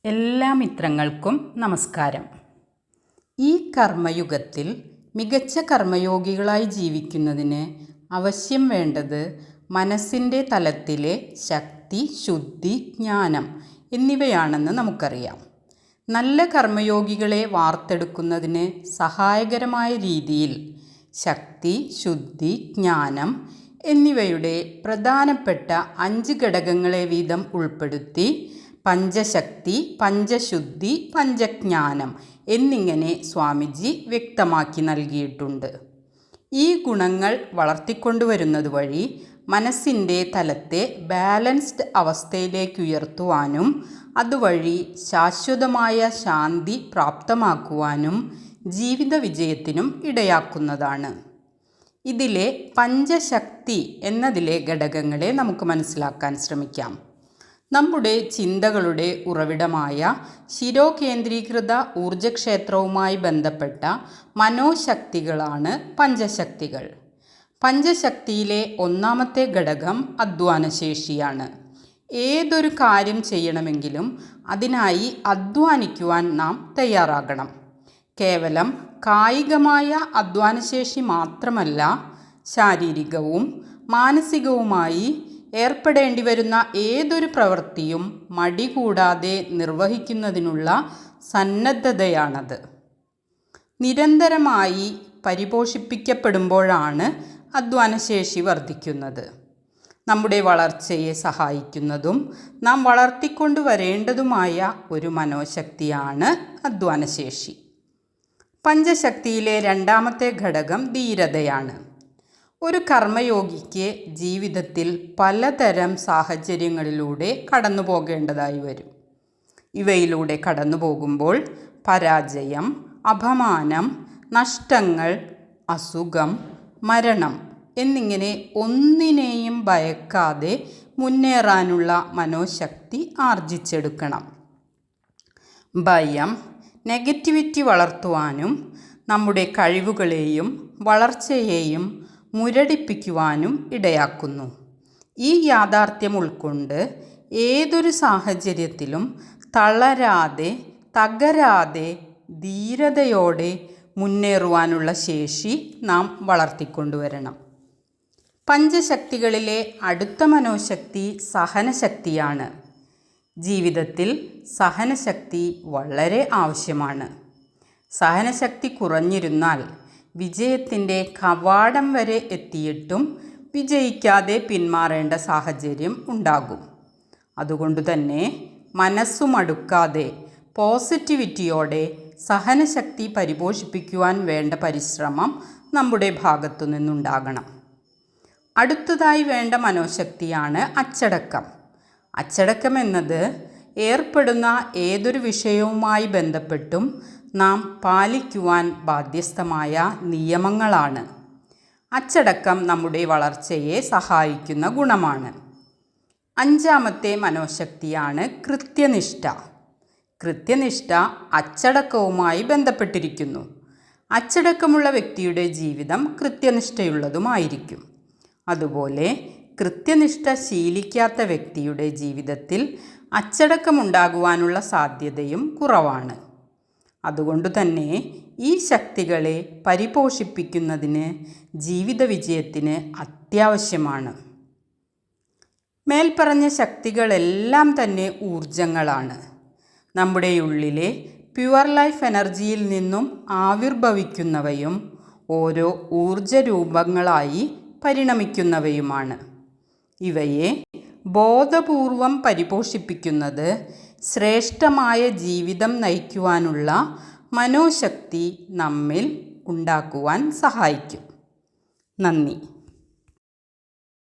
എല്ലാ മിത്രങ്ങൾക്കും നമസ്കാരം. ഈ കർമ്മയുഗത്തിൽ മികച്ച കർമ്മയോഗികളായി ജീവിക്കുന്നതിന് അവശ്യം വേണ്ടത് മനസ്സിൻ്റെ തലത്തിലെ ശക്തി, ശുദ്ധി, ജ്ഞാനം എന്നിവയാണെന്ന് നമുക്കറിയാം. നല്ല കർമ്മയോഗികളെ വാർത്തെടുക്കുന്നതിന് സഹായകരമായ രീതിയിൽ ശക്തി, ശുദ്ധി, ജ്ഞാനം എന്നിവയുടെ പ്രധാനപ്പെട്ട 5 ഘടകങ്ങളെ വീതം ഉൾപ്പെടുത്തി പഞ്ചശക്തി, പഞ്ചശുദ്ധി, പഞ്ചജ്ഞാനം എന്നിങ്ങനെ സ്വാമിജി വ്യക്തമാക്കി നൽകിയിട്ടുണ്ട്. ഈ ഗുണങ്ങൾ വളർത്തിക്കൊണ്ടുവരുന്നത് വഴി മനസ്സിൻ്റെ തലത്തെ ബാലൻസ്ഡ് അവസ്ഥയിലേക്കുയർത്തുവാനും അതുവഴി ശാശ്വതമായ ശാന്തി പ്രാപ്തമാക്കുവാനും ജീവിത വിജയത്തിനും ഇടയാക്കുന്നതാണ്. ഇതിലെ പഞ്ചശക്തി എന്നതിലെ ഘടകങ്ങളെ നമുക്ക് മനസ്സിലാക്കാൻ ശ്രമിക്കാം. നമ്മുടെ ചിന്തകളുടെ ഉറവിടമായ ശിരോകേന്ദ്രീകൃത ഊർജക്ഷേത്രവുമായി ബന്ധപ്പെട്ട മനോശക്തികളാണ് പഞ്ചശക്തികൾ. പഞ്ചശക്തിയിലെ ഒന്നാമത്തെ ഘടകം അധ്വാനശേഷിയാണ്. ഏതൊരു കാര്യം ചെയ്യണമെങ്കിലും അതിനായി അധ്വാനിക്കുവാൻ നാം തയ്യാറാകണം. കേവലം കായികമായ അധ്വാനശേഷി മാത്രമല്ല, ശാരീരികവും മാനസികവുമായി ഏർപ്പെടേണ്ടി വരുന്ന ഏതൊരു പ്രവൃത്തിയും മടി കൂടാതെ നിർവഹിക്കുന്നതിനുള്ള സന്നദ്ധതയാണത്. നിരന്തരമായി പരിപോഷിപ്പിക്കപ്പെടുമ്പോഴാണ് അധ്വാനശേഷി വർദ്ധിക്കുന്നത്. നമ്മുടെ വളർച്ചയെ സഹായിക്കുന്നതും നാം വളർത്തിക്കൊണ്ടുവരേണ്ടതുമായ ഒരു മനോശക്തിയാണ് അധ്വാനശേഷി. പഞ്ചശക്തിയിലെ രണ്ടാമത്തെ ഘടകം ധീരതയാണ്. ഒരു കർമ്മയോഗിക്ക് ജീവിതത്തിൽ പലതരം സാഹചര്യങ്ങളിലൂടെ കടന്നു പോകേണ്ടതായി വരും. ഇവയിലൂടെ കടന്നു പോകുമ്പോൾ പരാജയം, അപമാനം, നഷ്ടങ്ങൾ, അസുഖം, മരണം എന്നിങ്ങനെ ഒന്നിനെയും ഭയക്കാതെ മുന്നേറാനുള്ള മനോശക്തി ആർജിച്ചെടുക്കണം. ഭയം നെഗറ്റിവിറ്റി വളർത്തുവാനും നമ്മുടെ കഴിവുകളെയും വളർച്ചയെയും മുരടിപ്പിക്കുവാനും ഇടയാക്കുന്നു. ഈ യാഥാർത്ഥ്യം ഉൾക്കൊണ്ട് ഏതൊരു സാഹചര്യത്തിലും തളരാതെ, തകരാതെ, ധീരതയോടെ മുന്നേറുവാനുള്ള ശേഷി നാം വളർത്തിക്കൊണ്ടുവരണം. പഞ്ചശക്തികളിലെ അടുത്ത മനോശക്തി സഹനശക്തിയാണ്. ജീവിതത്തിൽ സഹനശക്തി വളരെ ആവശ്യമാണ്. സഹനശക്തി കുറഞ്ഞിരുന്നാൽ വിജയത്തിൻ്റെ കവാടം വരെ എത്തിയിട്ടും വിജയിക്കാതെ പിന്മാറേണ്ട സാഹചര്യം ഉണ്ടാകും. അതുകൊണ്ടുതന്നെ മനസ്സുമടുക്കാതെ പോസിറ്റിവിറ്റിയോടെ സഹനശക്തി പരിപോഷിപ്പിക്കുവാൻ വേണ്ട പരിശ്രമം നമ്മുടെ ഭാഗത്തു നിന്നുണ്ടാകണം. അടുത്തതായി വേണ്ട മനോശക്തിയാണ് അച്ചടക്കം. അച്ചടക്കം എന്നത് ഏർപ്പെടുന്ന ഏതൊരു വിഷയവുമായി ബന്ധപ്പെട്ടും നാം പാലിക്കുവാൻ ബാധ്യസ്ഥമായ നിയമങ്ങളാണ്. അച്ചടക്കം നമ്മുടെ വളർച്ചയെ സഹായിക്കുന്ന ഗുണമാണ്. അഞ്ചാമത്തെ മനോശക്തിയാണ് കൃത്യനിഷ്ഠ. കൃത്യനിഷ്ഠ അച്ചടക്കവുമായി ബന്ധപ്പെട്ടിരിക്കുന്നു. അച്ചടക്കമുള്ള വ്യക്തിയുടെ ജീവിതം കൃത്യനിഷ്ഠയുള്ളതുമായിരിക്കും. അതുപോലെ കൃത്യനിഷ്ഠ ശീലിക്കാത്ത വ്യക്തിയുടെ ജീവിതത്തിൽ അച്ചടക്കമുണ്ടാകുവാനുള്ള സാധ്യതയും കുറവാണ്. അതുകൊണ്ടുതന്നെ ഈ ശക്തികളെ പരിപോഷിപ്പിക്കുന്നതിന് ജീവിത വിജയത്തിന് അത്യാവശ്യമാണ്. മേൽപ്പറഞ്ഞ ശക്തികളെല്ലാം തന്നെ ഊർജങ്ങളാണ്. നമ്മുടെ ഉള്ളിലെ പ്യുവർ ലൈഫ് എനർജിയിൽ നിന്നും ആവിർഭവിക്കുന്നവയും ഓരോ ഊർജരൂപങ്ങളായി പരിണമിക്കുന്നവയുമാണ്. ഇവയെ ബോധപൂർവം പരിപോഷിപ്പിക്കുന്നത് ശ്രേഷ്ഠമായ ജീവിതം നയിക്കുവാനുള്ള മനോശക്തി നമ്മിൽ ഉണ്ടാക്കുവാൻ സഹായിക്കും. നന്ദി.